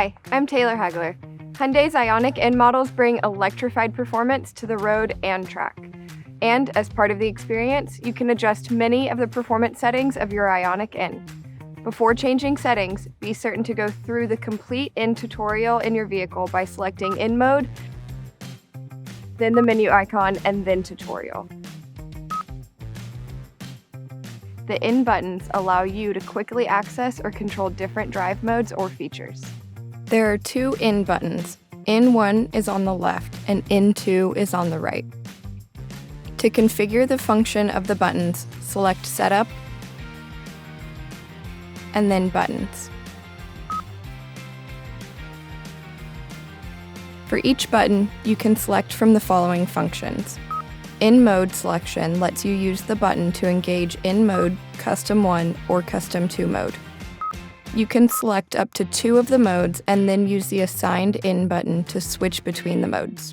Hi, I'm Taylor Hagler. Hyundai's IONIQ N models bring electrified performance to the road and track. And as part of the experience, you can adjust many of the performance settings of your IONIQ N. Before changing settings, be certain to go through the complete N tutorial in your vehicle by selecting N mode, then the menu icon, and then tutorial. The N buttons allow you to quickly access or control different drive modes or features. There are two N buttons. N1 is on the left and N2 is on the right. To configure the function of the buttons, select Setup and then Buttons. For each button, you can select from the following functions. N mode selection lets you use the button to engage N mode, Custom 1, or Custom 2 mode. You can select up to 2 of the modes and then use the assigned N button to switch between the modes.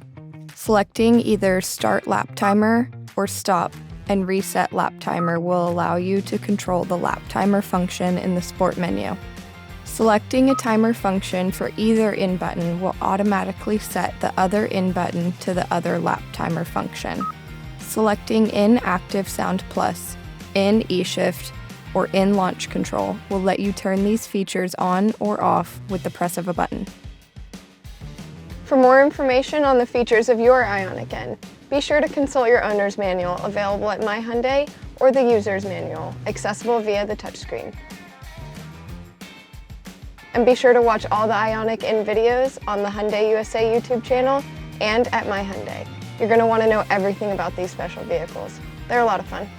Selecting either Start Lap Timer or Stop and Reset Lap Timer will allow you to control the lap timer function in the Sport menu. Selecting a timer function for either N button will automatically set the other N button to the other lap timer function. Selecting N Active Sound Plus, N eShift, or N Launch Control will let you turn these features on or off with the press of a button. For more information on the features of your IONIQ N, be sure to consult your owner's manual available at My Hyundai or the user's manual, accessible via the touchscreen. And be sure to watch all the IONIQ N videos on the Hyundai USA YouTube channel and at My Hyundai. You're going to want to know everything about these special vehicles. They're a lot of fun.